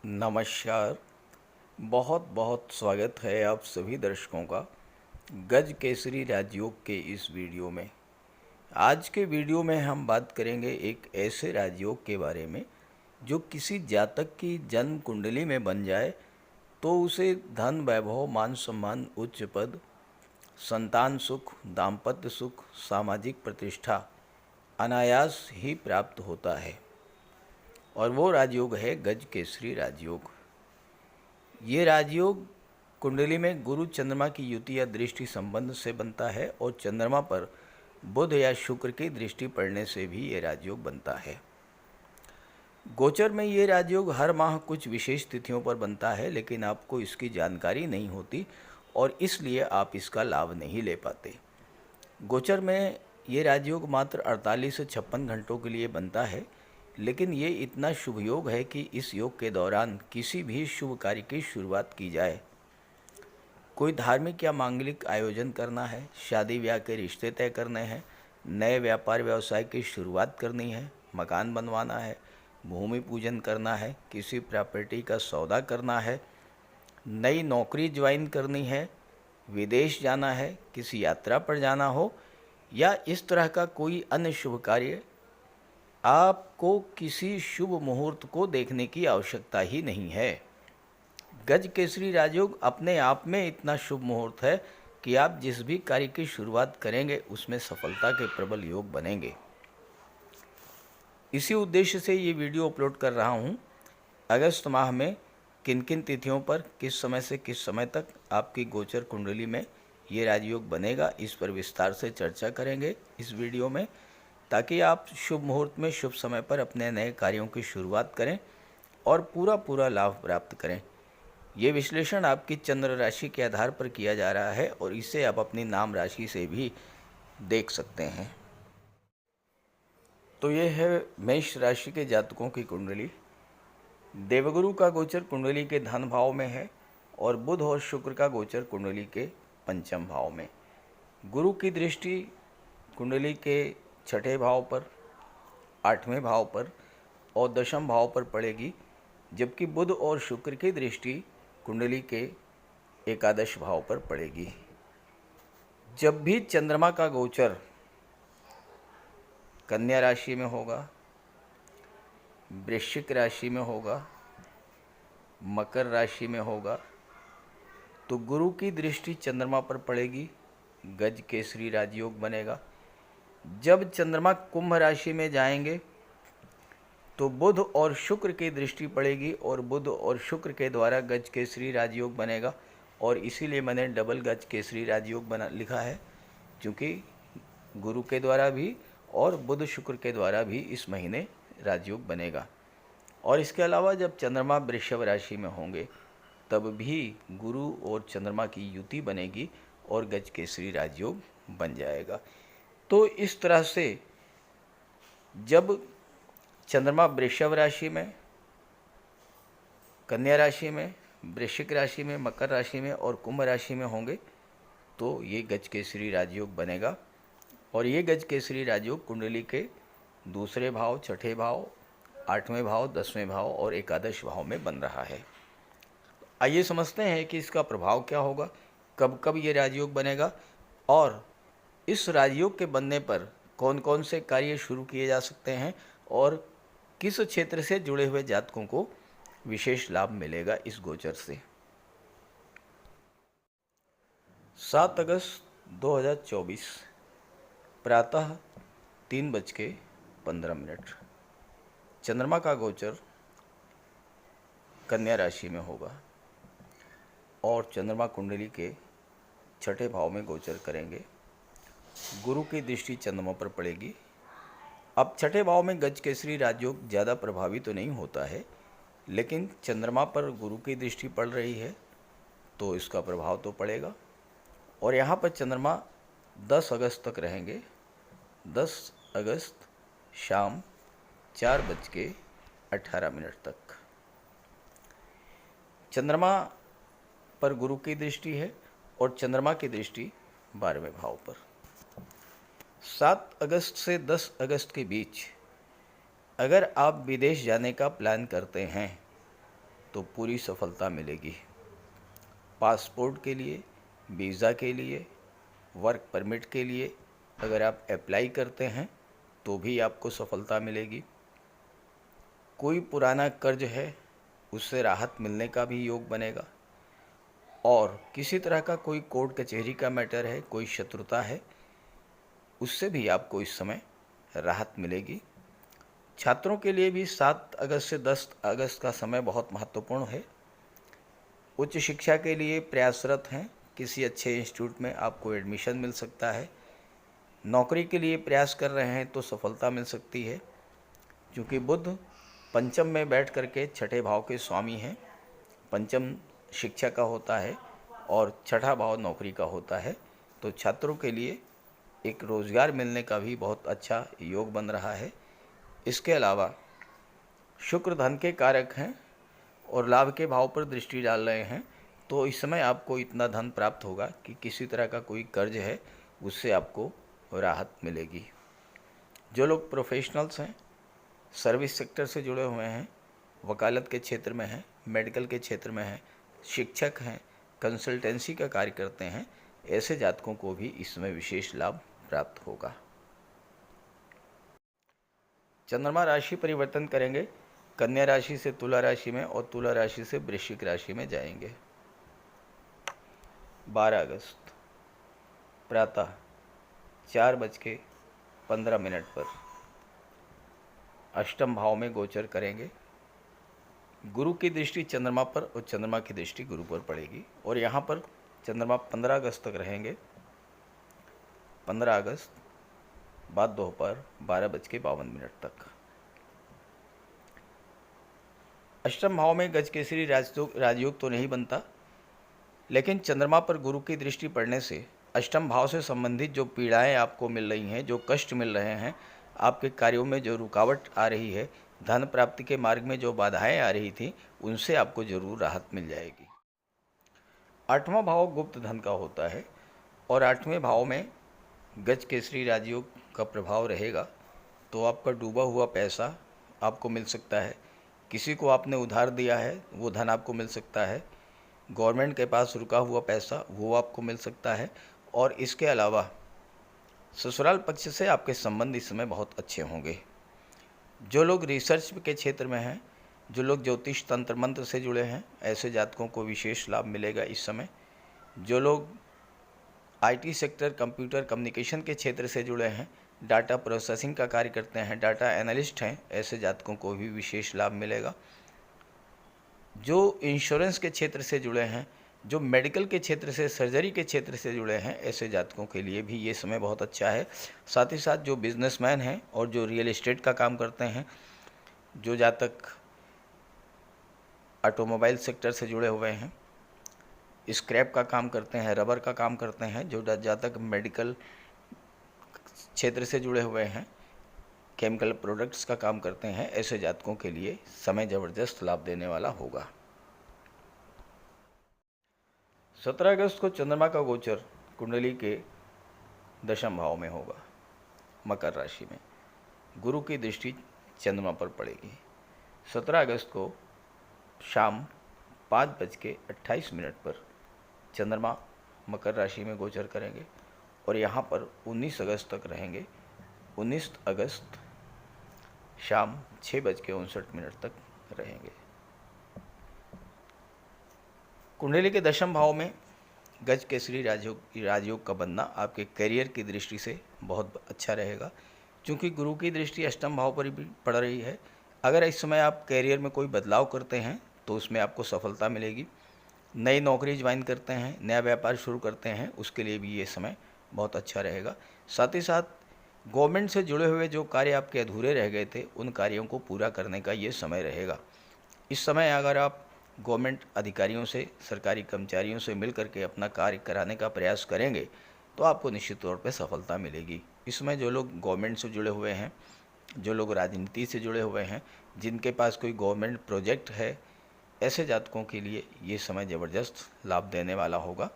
नमस्कार। बहुत बहुत स्वागत है आप सभी दर्शकों का गज केसरी राजयोग के इस वीडियो में। आज के वीडियो में हम बात करेंगे एक ऐसे राजयोग के बारे में जो किसी जातक की जन्म कुंडली में बन जाए तो उसे धन, वैभव, मान सम्मान, उच्च पद, संतान सुख, दाम्पत्य सुख, सामाजिक प्रतिष्ठा अनायास ही प्राप्त होता है। और वो राजयोग है गज केसरी राजयोग। ये राजयोग कुंडली में गुरु चंद्रमा की युति या दृष्टि संबंध से बनता है और चंद्रमा पर बुध या शुक्र की दृष्टि पड़ने से भी ये राजयोग बनता है। गोचर में ये राजयोग हर माह कुछ विशेष तिथियों पर बनता है, लेकिन आपको इसकी जानकारी नहीं होती और इसलिए आप इसका लाभ नहीं ले पाते। गोचर में ये राजयोग मात्र 48 से 56 घंटों के लिए बनता है, लेकिन ये इतना शुभ योग है कि इस योग के दौरान किसी भी शुभ कार्य की शुरुआत की जाए। कोई धार्मिक या मांगलिक आयोजन करना है, शादी ब्याह के रिश्ते तय करने हैं, नए व्यापार व्यवसाय की शुरुआत करनी है, मकान बनवाना है, भूमि पूजन करना है, किसी प्रॉपर्टी का सौदा करना है, नई नौकरी ज्वाइन करनी है, विदेश जाना है, किसी यात्रा पर जाना हो या इस तरह का कोई अन्य शुभ कार्य, आपको किसी शुभ मुहूर्त को देखने की आवश्यकता ही नहीं है। गज केसरी राजयोग अपने आप में इतना शुभ मुहूर्त है कि आप जिस भी कार्य की शुरुआत करेंगे उसमें सफलता के प्रबल योग बनेंगे। इसी उद्देश्य से ये वीडियो अपलोड कर रहा हूँ। अगस्त माह में किन किन तिथियों पर किस समय से किस समय तक आपकी गोचर कुंडली में ये राजयोग बनेगा, इस पर विस्तार से चर्चा करेंगे इस वीडियो में, ताकि आप शुभ मुहूर्त में शुभ समय पर अपने नए कार्यों की शुरुआत करें और पूरा लाभ प्राप्त करें। ये विश्लेषण आपकी चंद्र राशि के आधार पर किया जा रहा है और इसे आप अपनी नाम राशि से भी देख सकते हैं। तो ये है मेष राशि के जातकों की कुंडली। देवगुरु का गोचर कुंडली के धन भाव में है और बुध और शुक्र का गोचर कुंडली के पंचम भाव में। गुरु की दृष्टि कुंडली के छठे भाव पर, आठवें भाव पर और दशम भाव पर पड़ेगी, जबकि बुध और शुक्र की दृष्टि कुंडली के एकादश भाव पर पड़ेगी। जब भी चंद्रमा का गोचर कन्या राशि में होगा, वृश्चिक राशि में होगा, मकर राशि में होगा, तो गुरु की दृष्टि चंद्रमा पर पड़ेगी, गज केसरी राजयोग बनेगा। जब चंद्रमा कुंभ राशि में जाएंगे तो बुध और शुक्र की दृष्टि पड़ेगी और बुध और शुक्र के द्वारा गज केसरी राजयोग बनेगा। और इसीलिए मैंने डबल गज केसरी राजयोग बना लिखा है, क्योंकि गुरु के द्वारा भी और बुध शुक्र के द्वारा भी इस महीने राजयोग बनेगा। और इसके अलावा जब चंद्रमा वृषभ राशि में होंगे तब भी गुरु और चंद्रमा की युति बनेगी और गज केसरी राजयोग बन जाएगा। तो इस तरह से जब चंद्रमा वृषभ राशि में, कन्या राशि में, वृश्चिक राशि में, मकर राशि में और कुंभ राशि में होंगे तो ये गज केसरी राजयोग बनेगा। और ये गज केसरी राजयोग कुंडली के दूसरे भाव, छठे भाव, आठवें भाव, दसवें भाव और एकादश भाव में बन रहा है। आइए समझते हैं कि इसका प्रभाव क्या होगा, कब कब ये राजयोग बनेगा और इस राजयोग के बनने पर कौन कौन से कार्य शुरू किए जा सकते हैं और किस क्षेत्र से जुड़े हुए जातकों को विशेष लाभ मिलेगा इस गोचर से। 7 अगस्त 2024 प्रातः 3:15 चंद्रमा का गोचर कन्या राशि में होगा और चंद्रमा कुंडली के छठे भाव में गोचर करेंगे। गुरु की दृष्टि चंद्रमा पर पड़ेगी। अब छठे भाव में गज केसरी राजयोग ज़्यादा प्रभावी तो नहीं होता है, लेकिन चंद्रमा पर गुरु की दृष्टि पड़ रही है तो इसका प्रभाव तो पड़ेगा। और यहाँ पर चंद्रमा 10 अगस्त तक रहेंगे। 10 अगस्त शाम 4:18 तक चंद्रमा पर गुरु की दृष्टि है और चंद्रमा की दृष्टि 12वें भाव पर। 7 अगस्त से 10 अगस्त के बीच अगर आप विदेश जाने का प्लान करते हैं तो पूरी सफलता मिलेगी। पासपोर्ट के लिए, वीज़ा के लिए, वर्क परमिट के लिए अगर आप अप्लाई करते हैं तो भी आपको सफलता मिलेगी। कोई पुराना कर्ज है उससे राहत मिलने का भी योग बनेगा। और किसी तरह का कोई कोर्ट कचहरी का मैटर है, कोई शत्रुता है, उससे भी आपको इस समय राहत मिलेगी। छात्रों के लिए भी 7 अगस्त से 10 अगस्त का समय बहुत महत्वपूर्ण है। उच्च शिक्षा के लिए प्रयासरत हैं, किसी अच्छे इंस्टीट्यूट में आपको एडमिशन मिल सकता है। नौकरी के लिए प्रयास कर रहे हैं तो सफलता मिल सकती है, क्योंकि बुध पंचम में बैठ करके छठे भाव के स्वामी हैं। पंचम शिक्षा का होता है और छठा भाव नौकरी का होता है। तो छात्रों के लिए एक रोज़गार मिलने का भी बहुत अच्छा योग बन रहा है। इसके अलावा शुक्र धन के कारक हैं और लाभ के भाव पर दृष्टि डाल रहे हैं, तो इस समय आपको इतना धन प्राप्त होगा कि किसी तरह का कोई कर्ज है उससे आपको राहत मिलेगी। जो लोग प्रोफेशनल्स हैं, सर्विस सेक्टर से जुड़े हुए हैं, वकालत के क्षेत्र में हैं, मेडिकल के क्षेत्र में हैं, शिक्षक हैं, कंसल्टेंसी का कार्य करते हैं, ऐसे जातकों को भी इसमें विशेष लाभ प्राप्त होगा। चंद्रमा राशि परिवर्तन करेंगे, कन्या राशि से तुला राशि में और तुला राशि से वृश्चिक राशि में जाएंगे। 12 अगस्त प्रातः 4:15 पर अष्टम भाव में गोचर करेंगे। गुरु की दृष्टि चंद्रमा पर और चंद्रमा की दृष्टि गुरु पर पड़ेगी और यहाँ पर चंद्रमा 15 अगस्त तक रहेंगे। 15 अगस्त बाद दोपहर 12:52 तक। अष्टम भाव में गज केसरी राजयोग तो नहीं बनता, लेकिन चंद्रमा पर गुरु की दृष्टि पड़ने से अष्टम भाव से संबंधित जो पीड़ाएं आपको मिल रही हैं, जो कष्ट मिल रहे हैं, आपके कार्यों में जो रुकावट आ रही है, धन प्राप्ति के मार्ग में जो बाधाएं आ रही थी, उनसे आपको जरूर राहत मिल जाएगी। 8वां भाव गुप्त धन का होता है और 8वें भाव में गज केसरी राजयोग का प्रभाव रहेगा, तो आपका डूबा हुआ पैसा आपको मिल सकता है। किसी को आपने उधार दिया है वो धन आपको मिल सकता है। गवर्नमेंट के पास रुका हुआ पैसा वो आपको मिल सकता है। और इसके अलावा ससुराल पक्ष से आपके संबंध इस समय बहुत अच्छे होंगे। जो लोग रिसर्च के क्षेत्र में हैं, जो लोग ज्योतिष तंत्र मंत्र से जुड़े हैं, ऐसे जातकों को विशेष लाभ मिलेगा इस समय। जो लोग आईटी सेक्टर, कंप्यूटर कम्युनिकेशन के क्षेत्र से जुड़े हैं, डाटा प्रोसेसिंग का कार्य करते हैं, डाटा एनालिस्ट हैं, ऐसे जातकों को भी विशेष लाभ मिलेगा। जो इंश्योरेंस के क्षेत्र से जुड़े हैं, जो मेडिकल के क्षेत्र से, सर्जरी के क्षेत्र से जुड़े हैं, ऐसे जातकों के लिए भी ये समय बहुत अच्छा है। साथ ही साथ जो बिजनेसमैन हैं और जो रियल एस्टेट का काम करते हैं, जो जातक ऑटोमोबाइल सेक्टर से जुड़े हुए हैं, स्क्रैप का काम करते हैं, रबर का काम करते हैं, जो जातक मेडिकल क्षेत्र से जुड़े हुए हैं, केमिकल प्रोडक्ट्स का काम करते हैं, ऐसे जातकों के लिए समय ज़बरदस्त लाभ देने वाला होगा। 17 अगस्त को चंद्रमा का गोचर कुंडली के दशम भाव में होगा, मकर राशि में। गुरु की दृष्टि चंद्रमा पर पड़ेगी। 17 अगस्त को शाम 5:28 पर चंद्रमा मकर राशि में गोचर करेंगे और यहाँ पर 19 अगस्त तक रहेंगे। 19 अगस्त शाम 6:59 तक रहेंगे। कुंडली के दशम भाव में गज केसरी राजयोग का बनना आपके करियर की दृष्टि से बहुत अच्छा रहेगा, क्योंकि गुरु की दृष्टि अष्टम भाव पर भी पड़ रही है। अगर इस समय आप करियर में कोई बदलाव करते हैं तो उसमें आपको सफलता मिलेगी। नई नौकरी ज्वाइन करते हैं, नया व्यापार शुरू करते हैं, उसके लिए भी ये समय बहुत अच्छा रहेगा। साथ ही साथ गवर्नमेंट से जुड़े हुए जो कार्य आपके अधूरे रह गए थे, उन कार्यों को पूरा करने का ये समय रहेगा। इस समय अगर आप गवर्नमेंट अधिकारियों से, सरकारी कर्मचारियों से मिल करके अपना कार्य कराने का प्रयास करेंगे तो आपको निश्चित तौर पर सफलता मिलेगी। इसमें जो लोग गवर्नमेंट से जुड़े हुए हैं, जो लोग राजनीति से जुड़े हुए हैं, जिनके पास कोई गवर्नमेंट प्रोजेक्ट है, ऐसे जातकों के लिए ये समय ज़बरदस्त लाभ देने वाला होगा।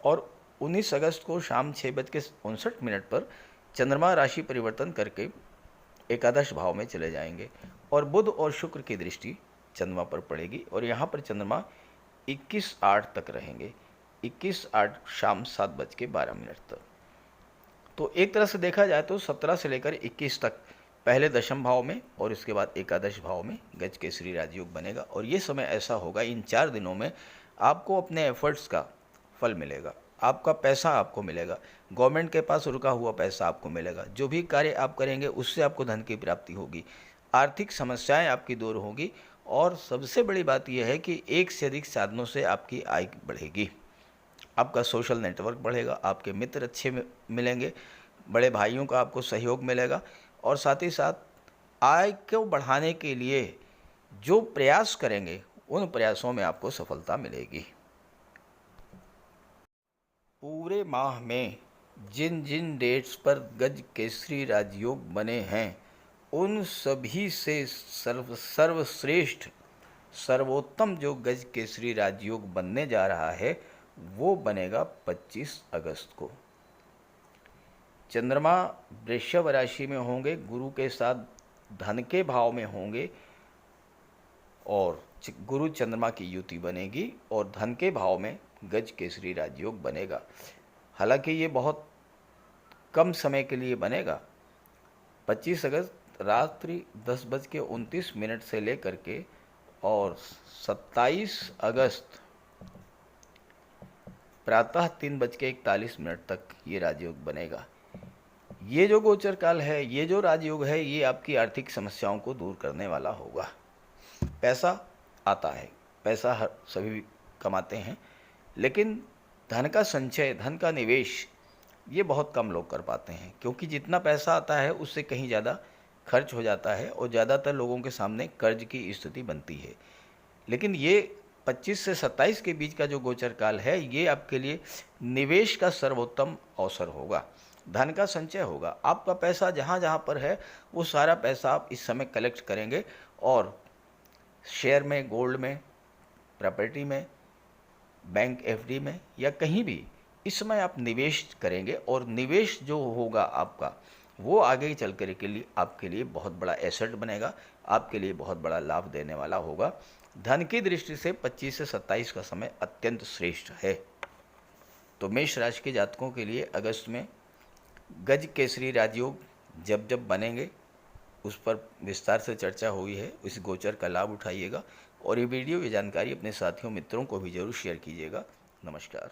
और 19 अगस्त को शाम 6:59 पर चंद्रमा राशि परिवर्तन करके एकादश भाव में चले जाएंगे और बुध और शुक्र की दृष्टि चंद्रमा पर पड़ेगी और यहाँ पर चंद्रमा 21/8 तक रहेंगे, 21/8 शाम 7:12 तक। तो एक तरह से देखा जाए तो 17 से लेकर 21 तक पहले दशम भाव में और इसके बाद एकादश भाव में गज केसरी राजयोग बनेगा। और ये समय ऐसा होगा, इन 4 दिनों में आपको अपने एफर्ट्स का फल मिलेगा, आपका पैसा आपको मिलेगा, गवर्नमेंट के पास रुका हुआ पैसा आपको मिलेगा, जो भी कार्य आप करेंगे उससे आपको धन की प्राप्ति होगी, आर्थिक समस्याएं आपकी दूर होगी और सबसे बड़ी बात यह है कि एक से अधिक साधनों से आपकी आय बढ़ेगी, आपका सोशल नेटवर्क बढ़ेगा, आपके मित्र अच्छे मिलेंगे, बड़े भाइयों का आपको सहयोग मिलेगा और साथ ही साथ आय को बढ़ाने के लिए जो प्रयास करेंगे उन प्रयासों में आपको सफलता मिलेगी। पूरे माह में जिन जिन डेट्स पर गज केसरी राजयोग बने हैं उन सभी से सर्वश्रेष्ठ सर्वोत्तम जो गज केसरी राजयोग बनने जा रहा है वो बनेगा 25 अगस्त को। चंद्रमा वृषभ राशि में होंगे, गुरु के साथ धन के भाव में होंगे और गुरु चंद्रमा की युति बनेगी और धन के भाव में गज केसरी राजयोग बनेगा। हालांकि ये बहुत कम समय के लिए बनेगा। 25 अगस्त रात्रि 10:29 से लेकर के और 27 अगस्त प्रातः 3:41 तक ये राजयोग बनेगा। ये जो गोचर काल है, ये जो राजयोग है, ये आपकी आर्थिक समस्याओं को दूर करने वाला होगा। पैसा आता है, पैसा हर सभी कमाते हैं, लेकिन धन का संचय, धन का निवेश ये बहुत कम लोग कर पाते हैं, क्योंकि जितना पैसा आता है उससे कहीं ज़्यादा खर्च हो जाता है और ज़्यादातर लोगों के सामने कर्ज की स्थिति बनती है। लेकिन ये 25 से 27 के बीच का जो गोचर काल है ये आपके लिए निवेश का सर्वोत्तम अवसर होगा, धन का संचय होगा। आपका पैसा जहाँ जहाँ पर है वो सारा पैसा आप इस समय कलेक्ट करेंगे और शेयर में, गोल्ड में, प्रॉपर्टी में, बैंक एफडी में या कहीं भी इस समय आप निवेश करेंगे और निवेश जो होगा आपका वो आगे चल कर के लिए आपके लिए बहुत बड़ा एसेट बनेगा, आपके लिए बहुत बड़ा लाभ देने वाला होगा। धन की दृष्टि से 25 से 27 का समय अत्यंत श्रेष्ठ है। तो मेष राशि के जातकों के लिए अगस्त में गज केसरी राजयोग जब जब बनेंगे उस पर विस्तार से चर्चा हुई है, इस गोचर का लाभ उठाइएगा और ये वीडियो, ये जानकारी अपने साथियों मित्रों को भी जरूर शेयर कीजिएगा। नमस्कार।